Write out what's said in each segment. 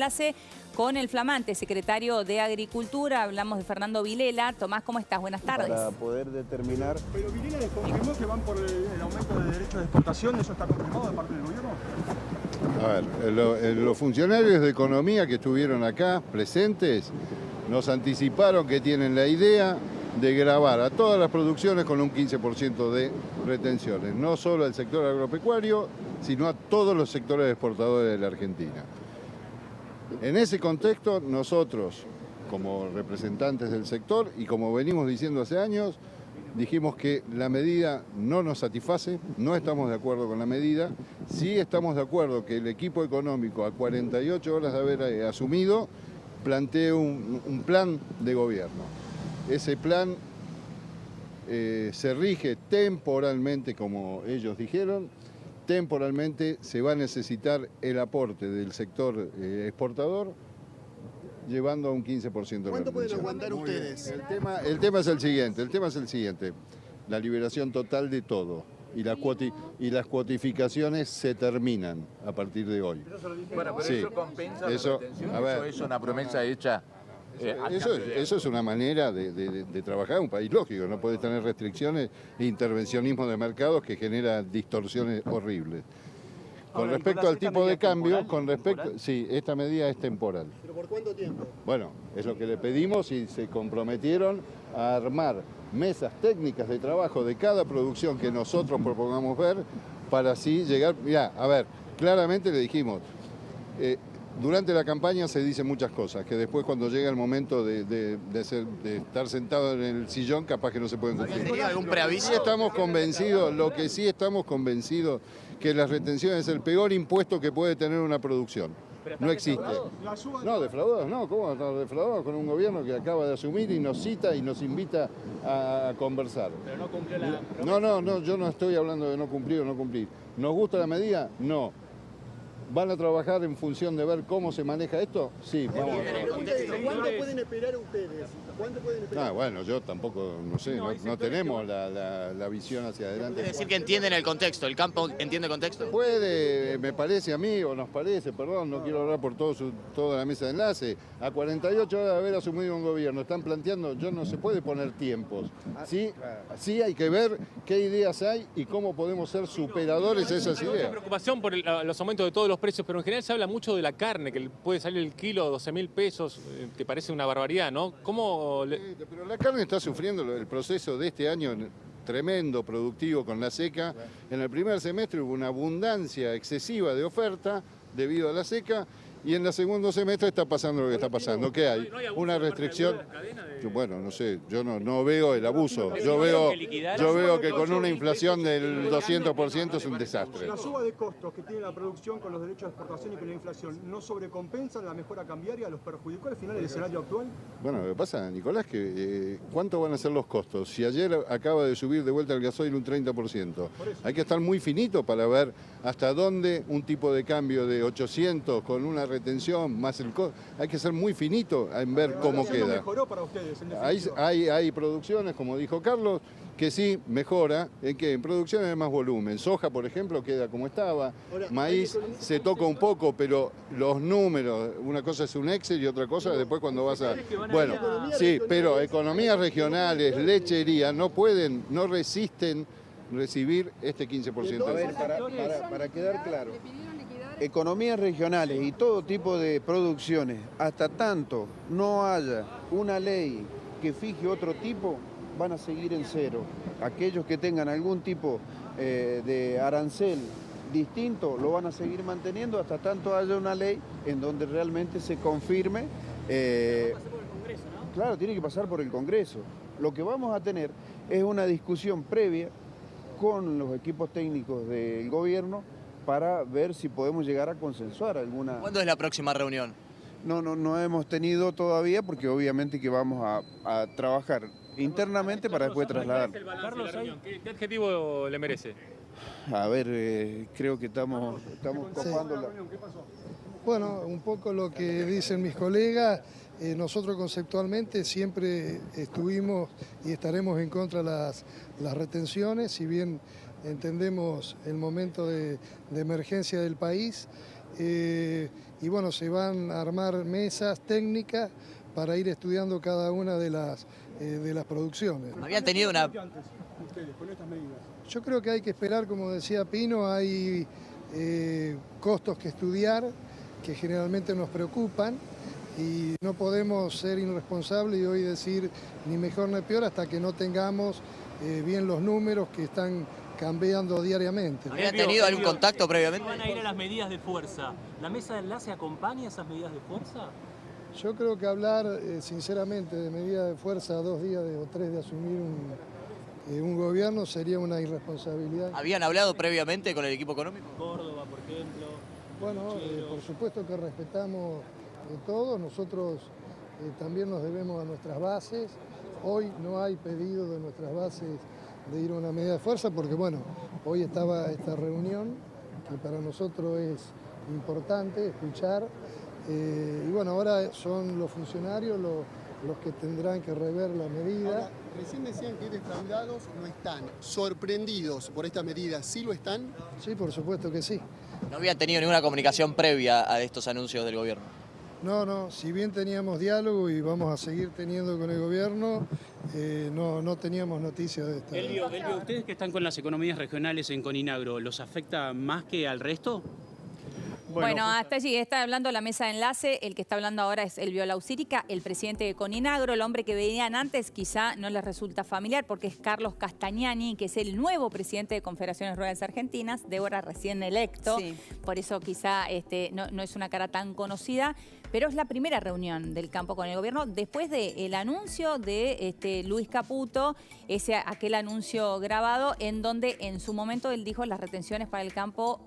enlace con el flamante secretario de Agricultura. Hablamos de Fernando Vilela. Tomás, ¿cómo estás? Buenas tardes. Para poder determinar... Pero Vilela les confirmó que van por el aumento de derechos de exportación. ¿Eso está confirmado de parte del gobierno? A ver, los funcionarios de economía que estuvieron acá presentes nos anticiparon que tienen la idea de gravar a todas las producciones con un 15% de retenciones, no solo al sector agropecuario, sino a todos los sectores exportadores de la Argentina. En ese contexto, nosotros, como representantes del sector y como venimos diciendo hace años, dijimos que la medida no nos satisface, no estamos de acuerdo con la medida, sí estamos de acuerdo que el equipo económico, a 48 horas de haber asumido, plantee un plan de gobierno. Ese plan se rige temporalmente, como ellos dijeron. Temporalmente se va a necesitar el aporte del sector exportador, llevando a un 15% de ¿Cuánto pueden aguantar ustedes? El tema es el siguiente, la liberación total de todo. Y las cuotificaciones se terminan a partir de hoy. Bueno, pero Sí. eso compensa Eso, la retención, a ver. eso es una promesa hecha. Eso es una manera de trabajar en un país lógico, no puede tener restricciones e intervencionismo de mercados que genera distorsiones horribles. Con Ahora, respecto Nicolás, al ¿esta tipo medida de cambio, es temporal? sí, esta medida es temporal. ¿Pero por cuánto tiempo? Bueno, es lo que le pedimos y se comprometieron a armar mesas técnicas de trabajo de cada producción que nosotros propongamos ver para así llegar... Mirá, a ver, claramente le dijimos, durante la campaña se dicen muchas cosas, que después cuando llega el momento de estar sentado en el sillón, capaz que no se pueden cumplir. ¿Tenía algún preaviso? Sí estamos convencidos, lo que sí estamos convencidos, que las retenciones es el peor impuesto que puede tener una producción. No existe. No, defraudados no. ¿Cómo vamos a estar defraudados con un gobierno que acaba de asumir y nos cita y nos invita a conversar? Pero no cumplió la No, yo no estoy hablando de no cumplir o no cumplir. ¿Nos gusta la medida? No. ¿Van a trabajar en función de ver cómo se maneja esto? Sí, vamos a trabajar. ¿Cuánto pueden esperar ustedes? ¿Cuánto pueden esperar? Bueno, yo tampoco, no sé, no tenemos la visión hacia adelante. Es decir, que entienden el contexto, el campo entiende el contexto. Puede, me parece a mí, o nos parece, perdón, no quiero hablar por toda la mesa de enlace, a 48 horas de haber asumido un gobierno, están planteando, no se puede poner tiempos. Sí hay que ver qué ideas hay y cómo podemos ser superadores de esas Hay mucha ideas. preocupación por los aumentos de todos los precios, pero en general se habla mucho de la carne, que puede salir el kilo 12.000 pesos, que parece una barbaridad, ¿no? ¿Cómo Pero la carne está sufriendo el proceso de este año tremendo, productivo con la seca. En el primer semestre hubo una abundancia excesiva de oferta debido a la seca y en el segundo semestre está pasando lo que está pasando. ¿Qué hay? Una restricción. Bueno, no sé, yo no veo el abuso. Yo veo que con una inflación del 200% es un desastre. La suba de costos que tiene la producción con los derechos de exportación y con la inflación, ¿no sobrecompensan la mejora cambiaria? ¿Los perjudicó al final el escenario actual? Bueno, lo que pasa, Nicolás, que ¿cuánto van a ser los costos? Si ayer acaba de subir de vuelta el gasoil un 30%, hay que estar muy finito para ver hasta dónde un tipo de cambio de 800 con una retención más el costo, hay que ser muy finito en ver cómo ¿No queda. mejoró para ustedes, en definitiva? Hay producciones, como dijo Carlos, que sí mejora, ¿en qué? En producciones de más volumen. Soja, por ejemplo, queda como estaba, maíz se toca un poco, pero los números, una cosa es un Excel y otra cosa después cuando vas a... Bueno, sí, pero economías regionales, lechería, no resisten recibir este 15%. A ver, para quedar claro, economías regionales y todo tipo de producciones, hasta tanto no haya una ley que fije otro tipo, van a seguir en cero. Aquellos que tengan algún tipo de arancel distinto lo van a seguir manteniendo hasta tanto haya una ley en donde realmente se confirme. Claro, tiene que pasar por el Congreso. Lo que vamos a tener es una discusión previa con los equipos técnicos del gobierno para ver si podemos llegar a consensuar alguna... ¿Cuándo es la próxima reunión? No hemos tenido todavía porque obviamente que vamos a trabajar internamente para después trasladar. Carlos, ¿qué adjetivo le merece? A ver, creo que estamos copando la... ¿Qué pasó? Bueno, un poco lo que dicen mis colegas, nosotros conceptualmente siempre estuvimos y estaremos en contra de las retenciones, si bien entendemos el momento de emergencia del país y bueno, se van a armar mesas técnicas para ir estudiando cada una de las producciones. Habían tenido una... Ustedes, con estas medidas. Yo creo que hay que esperar, como decía Pino, hay costos que estudiar que generalmente nos preocupan y no podemos ser irresponsables y hoy decir ni mejor ni peor hasta que no tengamos bien los números que están cambiando diariamente. ¿Habían tenido algún contacto previamente? ¿Van a ir a las medidas de fuerza? ¿La mesa de enlace acompaña esas medidas de fuerza? Yo creo que hablar sinceramente de medidas de fuerza a 2 días o 3 de asumir un gobierno sería una irresponsabilidad. ¿Habían hablado previamente con el equipo económico? Córdoba, por ejemplo. Bueno, por supuesto que respetamos todo, nosotros también nos debemos a nuestras bases. Hoy no hay pedido de nuestras bases de ir a una medida de fuerza porque bueno, hoy estaba esta reunión que para nosotros es importante escuchar y bueno, ahora son los funcionarios los que tendrán que rever la medida. Ahora, recién decían que defraudados no están, sorprendidos por esta medida, ¿sí lo están? Sí, por supuesto que sí. ¿No habían tenido ninguna comunicación previa a estos anuncios del gobierno? No, si bien teníamos diálogo y vamos a seguir teniendo con el gobierno, no teníamos noticias de esta. Elvio, ustedes que están con las economías regionales en Coninagro, ¿los afecta más que al resto? Bueno, hasta allí está hablando la mesa de enlace. El que está hablando ahora es Elvio Laucírica, el presidente de Coninagro. El hombre que venían antes quizá no les resulta familiar porque es Carlos Castagnani, que es el nuevo presidente de Confederaciones Rurales Argentinas, de ahora recién electo. Sí. Por eso quizá no es una cara tan conocida. Pero es la primera reunión del campo con el gobierno después del anuncio de Luis Caputo, aquel anuncio grabado en donde en su momento él dijo las retenciones para el campo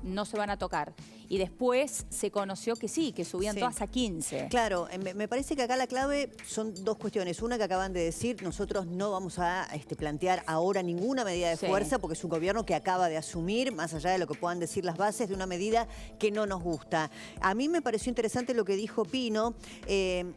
no se van a tocar. Y después se conoció que sí, que subían todas a 15. Claro, me parece que acá la clave son 2 cuestiones. Una que acaban de decir, nosotros no vamos a plantear ahora ninguna medida de fuerza porque es un gobierno que acaba de asumir, más allá de lo que puedan decir las bases, de una medida que no nos gusta. A mí me pareció interesante lo que dijo Pino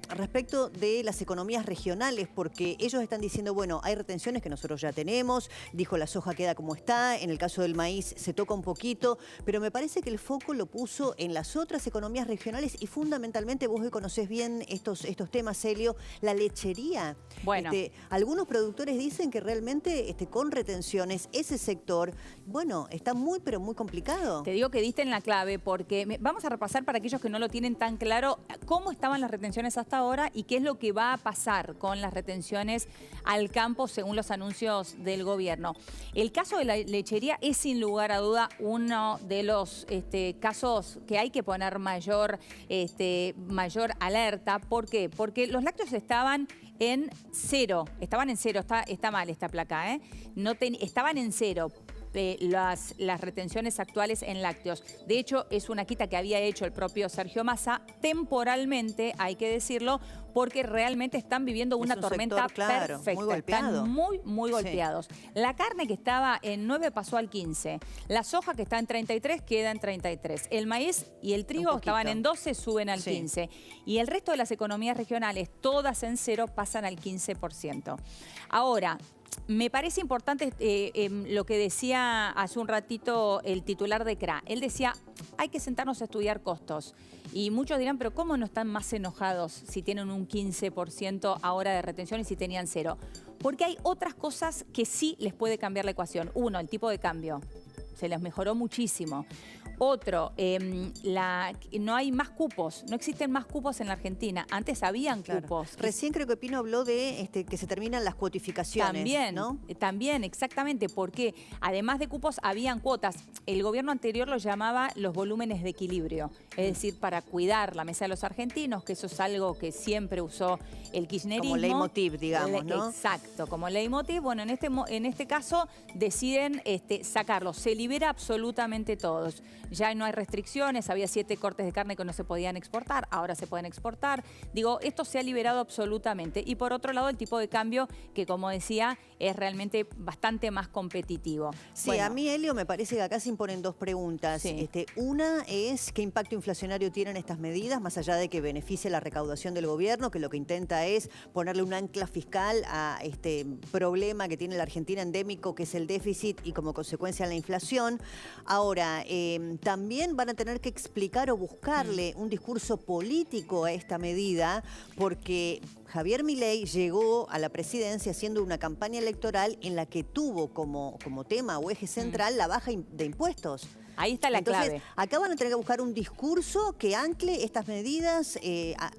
respecto de las economías regionales, porque ellos están diciendo, bueno, hay retenciones que nosotros ya tenemos, dijo la soja queda como está, en el caso del maíz se toca un poquito, pero me parece que el foco lo puso en las otras economías regionales y fundamentalmente vos que conocés bien estos temas, Elio, la lechería. Bueno. Algunos productores dicen que realmente con retenciones ese sector, bueno, está muy pero muy complicado. Te digo que diste en la clave porque vamos a repasar para aquellos que no lo tienen tan claro cómo estaban las retenciones hasta ahora y qué es lo que va a pasar con las retenciones al campo según los anuncios del gobierno. El caso de la lechería es sin lugar a duda uno de los casos que hay que poner mayor alerta. ¿Por qué? Porque los lácteos estaban en cero. Estaban en cero. Está mal esta placa, ¿eh? Estaban en cero. Las retenciones actuales en lácteos. De hecho, es una quita que había hecho el propio Sergio Massa temporalmente, hay que decirlo, porque realmente están viviendo una tormenta perfecta. Muy golpeado. Están muy golpeados. La carne que estaba en 9 pasó al 15. La soja que está en 33 queda en 33. El maíz y el trigo estaban en 12, suben al 15. Y el resto de las economías regionales, todas en cero, pasan al 15%. Ahora, me parece importante lo que decía hace un ratito el titular de CRA. Él decía, hay que sentarnos a estudiar costos. Y muchos dirán, pero ¿cómo no están más enojados si tienen un 15% ahora de retención y si tenían cero? Porque hay otras cosas que sí les puede cambiar la ecuación. Uno, el tipo de cambio. Se les mejoró muchísimo. Otro, no hay más cupos, no existen más cupos en la Argentina. Antes habían cupos. Recién creo que Pino habló de que se terminan las cuotificaciones. También, ¿no? También, exactamente, porque además de cupos habían cuotas. El gobierno anterior lo llamaba los volúmenes de equilibrio, es decir, para cuidar la mesa de los argentinos, que eso es algo que siempre usó el kirchnerismo. Como leitmotiv, digamos, ¿no? Exacto, como leitmotiv. Bueno, en este caso deciden sacarlo. Se libera absolutamente todos. Ya no hay restricciones, había 7 cortes de carne que no se podían exportar, ahora se pueden exportar. Digo, esto se ha liberado absolutamente. Y por otro lado, el tipo de cambio, que como decía, es realmente bastante más competitivo. Sí, bueno, a mí, Elio, me parece que acá se imponen 2 preguntas. Sí. Una es, ¿qué impacto inflacionario tienen estas medidas? Más allá de que beneficie la recaudación del gobierno, que lo que intenta es ponerle un ancla fiscal a este problema que tiene la Argentina endémico, que es el déficit y como consecuencia la inflación. Ahora, también van a tener que explicar o buscarle un discurso político a esta medida, porque Javier Milei llegó a la presidencia haciendo una campaña electoral en la que tuvo como tema o eje central la baja de impuestos. Ahí está la clave. Acá van a tener que buscar un discurso que ancle estas medidas.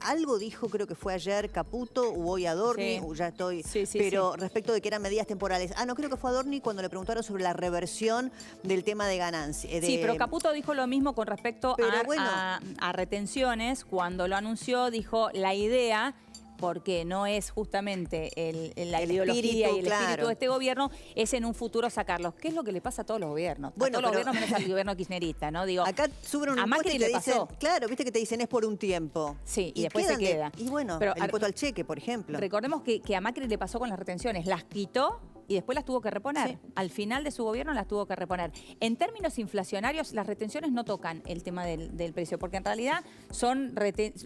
Algo dijo, creo que fue ayer Caputo, o hoy Adorni, ya estoy... pero respecto de que eran medidas temporales. No, creo que fue Adorni cuando le preguntaron sobre la reversión del tema de ganancias. Sí, pero Caputo dijo lo mismo con respecto a retenciones. Cuando lo anunció, dijo la idea... porque no es justamente la ideología y el espíritu de este gobierno, es en un futuro sacarlos. ¿Qué es lo que le pasa a todos los gobiernos? Bueno, a todos los gobiernos menos al gobierno kirchnerista, ¿no? Digo, acá suben un impuesto y te dicen, claro, viste que te dicen es por un tiempo. Sí, y después se queda. Y bueno, pero el impuesto al cheque, por ejemplo. Recordemos que a Macri le pasó con las retenciones, las quitó y después las tuvo que reponer. Al final de su gobierno las tuvo que reponer. En términos inflacionarios, las retenciones no tocan el tema del precio, porque en realidad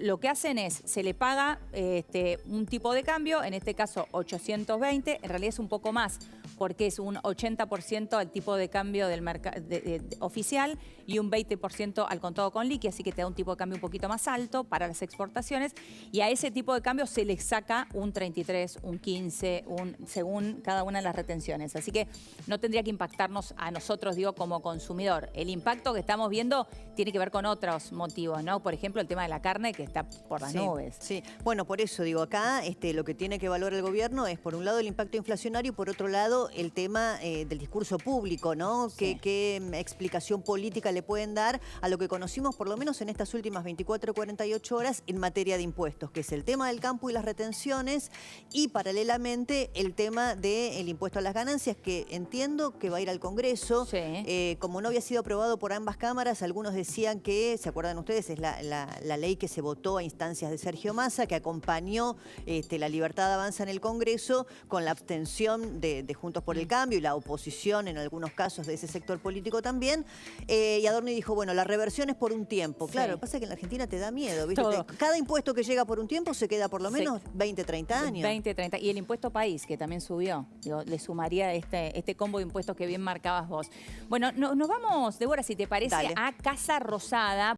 lo que hacen es, se le paga un tipo de cambio, en este caso 820, en realidad es un poco más, porque es un 80% al tipo de cambio del mercado oficial y un 20% al contado con liqui, así que te da un tipo de cambio un poquito más alto para las exportaciones, y a ese tipo de cambio se le saca un 33, un 15, según cada una de las retenciones. Así que no tendría que impactarnos a nosotros, digo, como consumidor. El impacto que estamos viendo tiene que ver con otros motivos, ¿no? Por ejemplo, el tema de la carne, que está por las nubes. Sí, bueno, por eso digo, acá lo que tiene que valorar el gobierno es, por un lado, el impacto inflacionario y, por otro lado, el tema del discurso público, ¿no? Sí. ¿Qué explicación política le pueden dar a lo que conocimos, por lo menos en estas últimas 24 o 48 horas, en materia de impuestos, que es el tema del campo y las retenciones, y paralelamente el tema del impuesto a las ganancias, que entiendo que va a ir al Congreso. Sí. Como no había sido aprobado por ambas cámaras, algunos decían que, ¿se acuerdan ustedes? Es la ley que se votó a instancias de Sergio Massa, que acompañó la Libertad Avanza en el Congreso, con la abstención de Juntos por el Cambio y la oposición en algunos casos de ese sector político también. Y Adorni dijo, bueno, la reversión es por un tiempo. Claro, lo que pasa es que en la Argentina te da miedo, ¿viste? Cada impuesto que llega por un tiempo se queda por lo menos 20, 30 años. 20, 30. Y el impuesto país, que también subió. Digo, le sumaría este combo de impuestos que bien marcabas vos. Bueno, nos vamos, Débora, si te parece, a Casa Rosada.